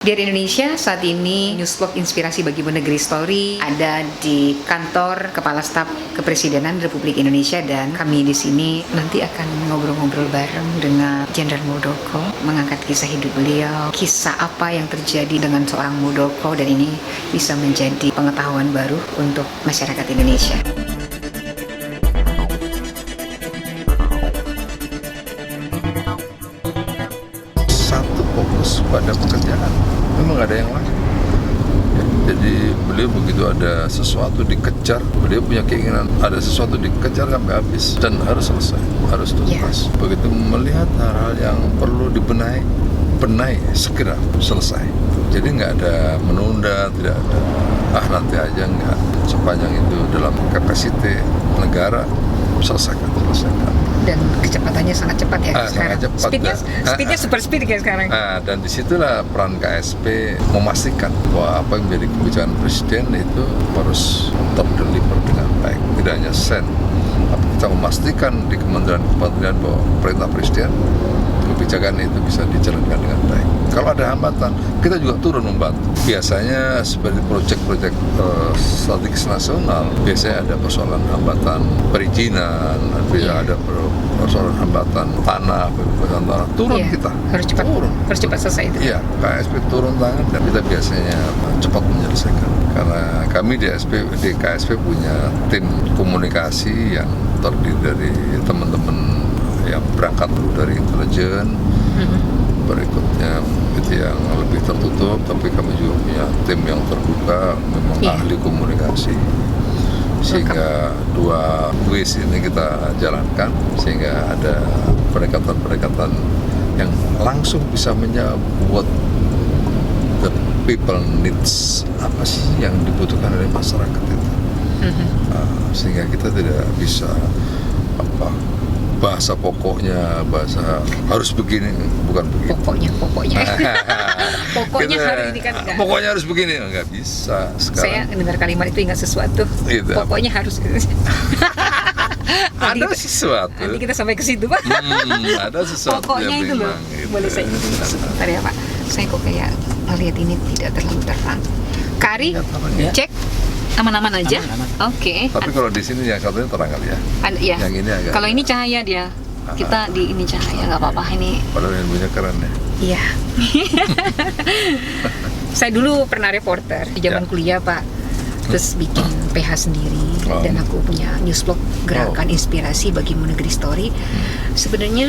Dari Indonesia, saat ini Newsblog Inspirasi Bagi Negeri Story ada di kantor Kepala Staf Kepresidenan Republik Indonesia, dan kami di sini nanti akan ngobrol-ngobrol bareng dengan Jenderal Muldoko, mengangkat kisah hidup beliau, kisah apa yang terjadi dengan seorang Muldoko, dan ini bisa menjadi pengetahuan baru untuk masyarakat Indonesia. Satu fokus pada pekerjaan, memang gak ada yang lain. Jadi beliau begitu ada sesuatu dikejar, beliau punya keinginan ada sesuatu dikejar sampai habis dan harus selesai, harus tuntas. Begitu melihat hal-hal yang perlu dibenahi, segera selesai. Jadi nggak ada menunda, tidak ada nanti aja, nggak. Sepanjang itu dalam kapasiti negara, selesaikan. Dan kecepatannya sangat cepat ya sekarang. Sangat cepat. Speednya super speed kayak sekarang. Dan disitulah peran KSP memastikan bahwa apa yang menjadi kebijakan presiden itu harus terdeliver dengan baik. Tidak hanya sen, tapi kita memastikan di kementerian bahwa perintah presiden, kebijakan itu bisa dijalankan dengan baik. Kalau ada hambatan, kita juga turun membantu. Biasanya seperti proyek-proyek strategis nasional, biasanya ada persoalan hambatan perizinan, ada persoalan hambatan tanah, pembebasan tanah. Turun kita. Harus cepat selesai itu. Iya, KSP turun tangan dan kita biasanya cepat menyelesaikan. Karena kami di KSP punya tim komunikasi yang terdiri dari teman-teman yang berangkat dulu dari intelijen, berikutnya itu yang lebih tertutup, tapi kami juga punya tim yang terbuka, memang ahli komunikasi, sehingga dua ways ini kita jalankan, sehingga ada pendekatan-pendekatan yang langsung bisa menjawab what the people needs, apa sih yang dibutuhkan oleh masyarakat itu. Sehingga kita tidak bisa bahasa pokoknya, bahasa harus begini, bukan begitu. Pokoknya harus ini kan enggak. Pokoknya harus begini, enggak bisa. Sekarang saya dengar kalimat itu ingat sesuatu. Gitu, pokoknya harus. Ada sesuatu. Nanti kita sampai ke situ, Pak. Ada sesuatu. Pokoknya itu loh. Boleh saya ingat sebentar ya, Pak. Saya kok kayak melihat ini tidak terlalu terang. Kari, cek. Aman-aman aja. Oke. Tapi kalau di sini yang satunya terang kali ya. Iya. Yang ini agak. Kalau ini cahaya dia. Kita di ini cahaya, nggak apa-apa ini. Padahal ilmunya keren ya. Iya. Saya dulu pernah reporter di zaman kuliah, Pak. Terus bikin PH sendiri, dan aku punya newsblog Gerakan Inspirasi Bagi Negeri Story. Sebenarnya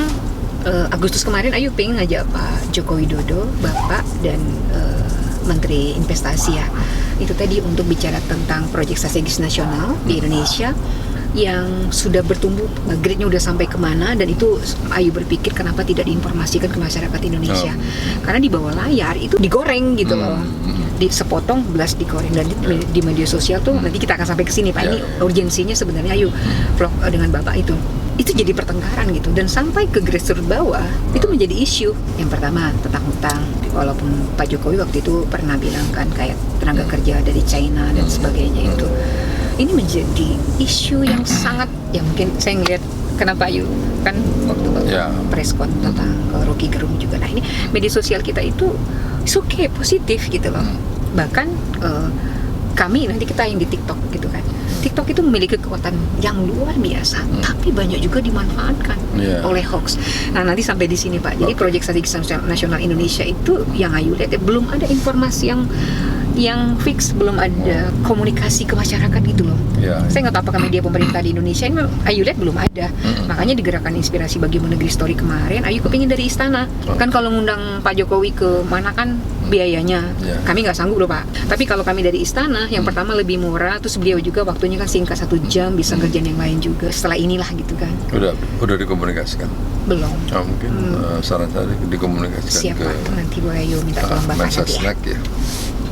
Agustus kemarin Ayu pengen ngajak Pak Joko Widodo, Bapak, dan Menteri Investasi ya, itu tadi untuk bicara tentang proyek strategis nasional di Indonesia yang sudah bertumbuh, grade-nya udah sampai kemana, dan itu Ayu berpikir kenapa tidak diinformasikan ke masyarakat Indonesia. Karena di bawah layar itu digoreng gitu loh, di sepotong belas digoreng, dan di media sosial tuh nanti kita akan sampai ke sini Pak. Ini urgensinya sebenarnya Ayu vlog dengan Bapak itu jadi pertengkaran gitu, dan sampai ke grassroots bawah itu menjadi isu. Yang pertama tentang hutang, walaupun Pak Jokowi waktu itu pernah bilang kan kayak tenaga kerja dari China dan sebagainya itu. Ini menjadi isu yang sangat, ya mungkin saya ngeliat kenapa Ayu kan waktu preskon tentang Rocky Gerung juga. Nah ini media sosial kita itu oke, positif gitu loh. Bahkan kami nanti kita yang di TikTok gitu kan. TikTok itu memiliki kekuatan yang luar biasa, tapi banyak juga dimanfaatkan oleh hoax. Nah nanti sampai di sini Pak. Jadi proyek strategis nasional Indonesia itu yang Ayu lihat belum ada informasi yang fix, belum ada komunikasi ke masyarakat gitu loh. Saya nggak tahu apakah media pemerintah di Indonesia ini Ayu lihat belum ada. Makanya di Gerakan Inspirasi Bagi Negeri Story kemarin Ayu kepingin dari istana. Kan kalau ngundang Pak Jokowi ke mana kan biayanya kami nggak sanggup loh Pak. Tapi kalau kami dari istana, yang pertama lebih murah, terus beliau juga waktunya kan singkat 1 jam, bisa kerjaan yang lain juga. Setelah inilah gitu kan. Udah dikomunikasikan? Belum. Mungkin saran saya dikomunikasikan. Siap Pak, nanti Bu Ayu minta tolong Bapak nanti ya.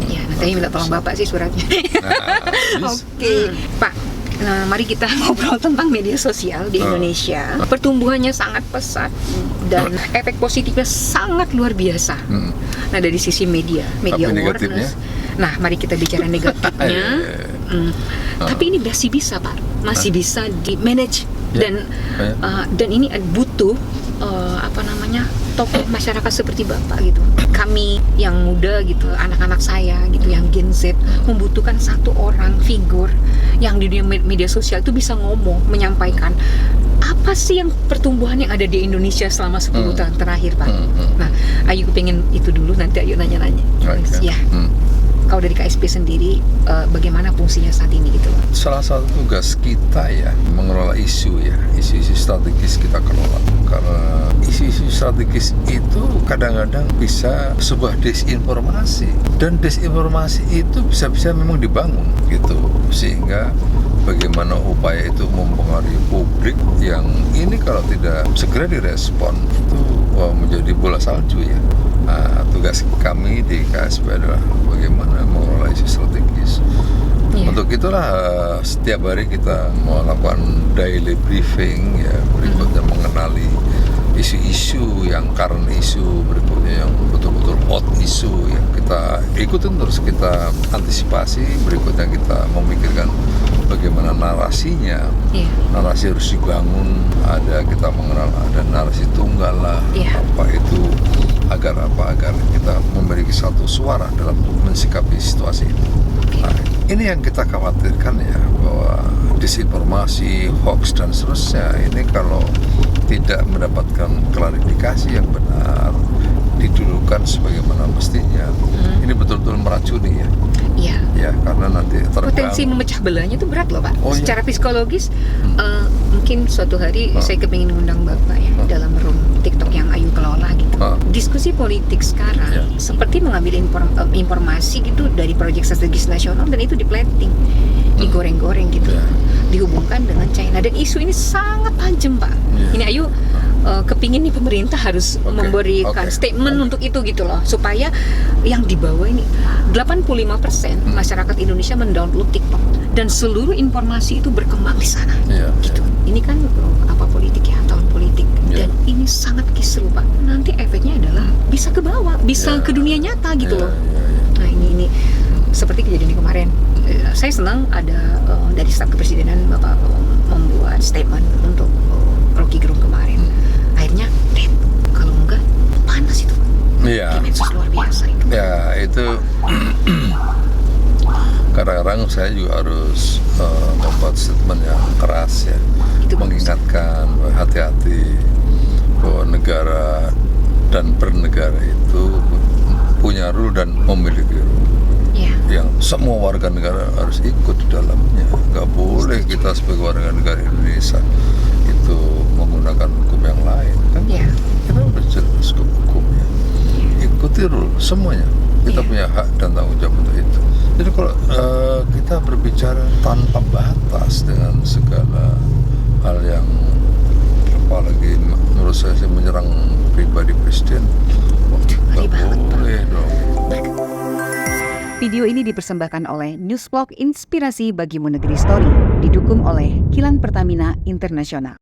Ya, nanti minta tolong Bapak sih suratnya. Oke, Pak. Nah, mari kita ngobrol tentang media sosial di Indonesia. Pertumbuhannya sangat pesat dan efek positifnya sangat luar biasa. Nah, dari sisi media awareness. Nah, mari kita bicara negatifnya. Tapi ini masih bisa, Pak. Masih bisa di manage dan ini butuh apa namanya, tokoh masyarakat seperti Bapak gitu. Kami yang muda gitu, anak-anak saya gitu yang Gen Z membutuhkan satu orang figur yang di dunia media sosial itu bisa ngomong, menyampaikan apa sih yang pertumbuhan yang ada di Indonesia selama 10 tahun terakhir, Pak. Nah, Ayu pengen itu dulu, nanti Ayu nanya-nanya. Okay. Ya. Kalau dari KSP sendiri, bagaimana fungsinya saat ini gitu? Salah satu tugas kita ya mengelola isu ya, isu-isu strategis kita kelola. Karena isu-isu strategis itu kadang-kadang bisa sebuah disinformasi, dan disinformasi itu bisa-bisa memang dibangun gitu, sehingga bagaimana upaya itu mempengaruhi publik yang ini kalau tidak segera direspon itu menjadi bola salju ya. Nah, tugas kami di KSP adalah bagaimana mengelola isu strategis. Untuk itulah setiap hari kita melakukan daily briefing ya, berikutnya mengenali isu-isu yang current isu, berikutnya yang betul-betul hot isu yang kita ikutin terus, kita antisipasi, berikutnya kita memikirkan bagaimana narasinya. Narasi harus dibangun, kita mengenal ada narasi tunggal lah, apa itu agar kita memiliki satu suara dalam mensikapi situasi ini. Nah, ini yang kita khawatirkan ya, bahwa disinformasi, hoax dan seterusnya ini kalau tidak mendapatkan klarifikasi yang benar, didulukan sebagaimana mestinya, ini betul-betul meracuni ya. Iya. Ya, karena nanti potensi memecah belahnya itu berat loh, Pak. Secara iya. psikologis, mungkin suatu hari saya kepingin ngundang Bapak ya dalam room TikTok yang Ayu kelola gitu. Diskusi politik sekarang seperti mengambil informasi gitu dari proyek strategis nasional dan itu diplanting, digoreng-goreng gitu, dihubungkan dengan China, dan isu ini sangat tajam, Pak. Ini Ayu kepingin nih pemerintah harus memberikan statement untuk itu gitu loh, supaya yang dibawa ini 85% masyarakat Indonesia mendownload TikTok dan seluruh informasi itu berkembang di sana. Gitu. Ini kan politik ya, tahun politik, dan ini sangat kisruh, Pak. Nanti efeknya adalah bisa ke bawah, bisa ke dunia nyata gitu loh. Nah, ini seperti kejadian kemarin. Saya senang ada dari staf kepresidenan Bapak membuat statement untuk Rocky Gerung kemarin. Akhirnya kalau enggak panas itu. Dimensus luar biasa itu. Ya, itu kadang-kadang saya juga harus membuat statement yang keras ya, mengingatkan hati-hati bahwa negara dan bernegara itu punya rule dan memiliki rule yang semua warga negara harus ikut di dalamnya. Nggak boleh kita sebagai warga negara Indonesia itu menggunakan hukum yang lain kan. Kita udah jelas hukumnya, ikuti rule semuanya. Kita punya hak dan tanggung jawab untuk itu. Jadi kalau kita berbicara tanpa batas dengan segala hal yang apalagi menurut saya sih menyerang pribadi presiden, nggak boleh dong. Video ini dipersembahkan oleh Newsblog Inspirasi Bagimu Negeri Story, didukung oleh Kilang Pertamina Internasional.